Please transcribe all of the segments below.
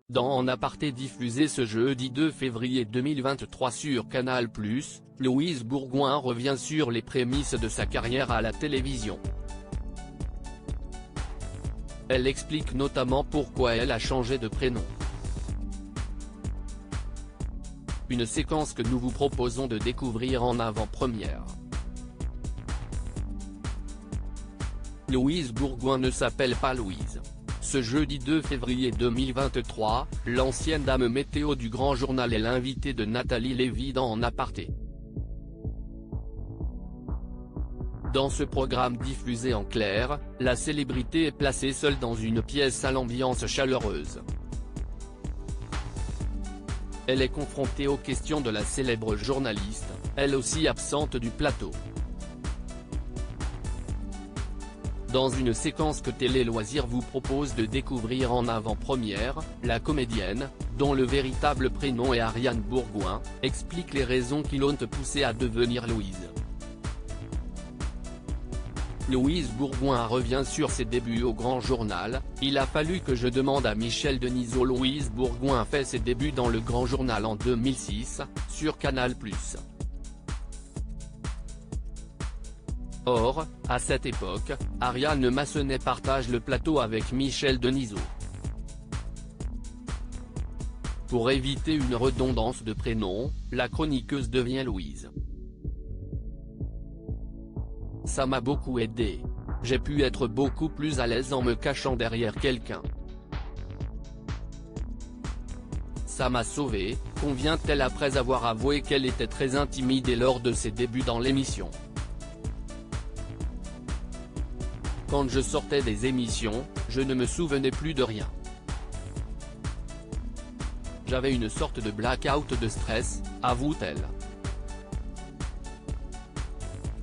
Dans En aparté diffusé ce jeudi 2 février 2023 sur Canal+, Louise Bourgoin revient sur les prémices de sa carrière à la télévision. Elle explique notamment pourquoi elle a changé de prénom. Une séquence que nous vous proposons de découvrir en avant-première. Louise Bourgoin ne s'appelle pas Louise. Ce jeudi 2 février 2023, l'ancienne dame météo du Grand Journal est l'invitée de Nathalie Lévy dans En aparté. Dans ce programme diffusé en clair, la célébrité est placée seule dans une pièce à l'ambiance chaleureuse. Elle est confrontée aux questions de la célèbre journaliste, elle aussi absente du plateau. Dans une séquence que Télé Loisirs vous propose de découvrir en avant-première, la comédienne, dont le véritable prénom est Ariane Bourgoin, explique les raisons qui l'ont poussée à devenir Louise. Louise Bourgoin revient sur ses débuts au Grand Journal. Il a fallu que je demande à Michel Denisot. Louise Bourgoin fait ses débuts dans le Grand Journal en 2006, sur Canal+. Or, à cette époque, Ariane Massenet partage le plateau avec Michel Denisot. Pour éviter une redondance de prénom, la chroniqueuse devient Louise. Ça m'a beaucoup aidé. J'ai pu être beaucoup plus à l'aise en me cachant derrière quelqu'un. Ça m'a sauvée, convient-elle après avoir avoué qu'elle était très intimidée lors de ses débuts dans l'émission. Quand je sortais des émissions, je ne me souvenais plus de rien. J'avais une sorte de blackout de stress, avoue-t-elle.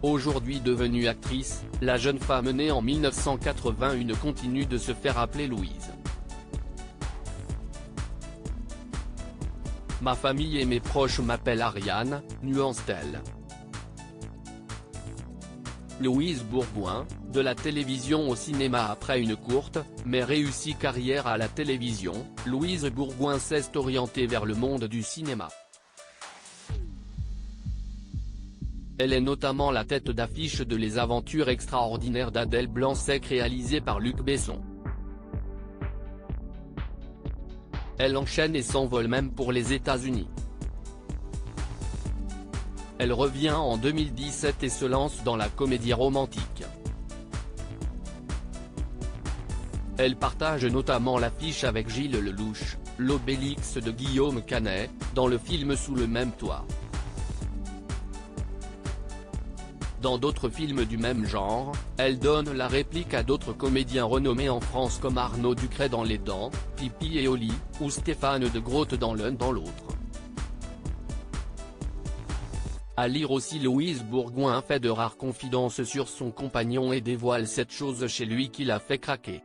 Aujourd'hui devenue actrice, la jeune femme née en 1981 continue de se faire appeler Louise. Ma famille et mes proches m'appellent Ariane, nuance-t-elle. Louise Bourgoin, de la télévision au cinéma. Après une courte, mais réussie carrière à la télévision, Louise Bourgoin s'est orientée vers le monde du cinéma. Elle est notamment la tête d'affiche de Les aventures extraordinaires d'Adèle Blanc-Sec réalisé par Luc Besson. Elle enchaîne et s'envole même pour les États-Unis. Elle revient en 2017 et se lance dans la comédie romantique. Elle partage notamment l'affiche avec Gilles Lelouch, l'Obélix de Guillaume Canet, dans le film Sous le même toit. Dans d'autres films du même genre, elle donne la réplique à d'autres comédiens renommés en France comme Arnaud Ducret dans Les Dents, Pipi et Oli, ou Stéphane de Groot dans L'un dans l'autre. À lire aussi, Louise Bourgoin fait de rares confidences sur son compagnon et dévoile cette chose chez lui qui l'a fait craquer.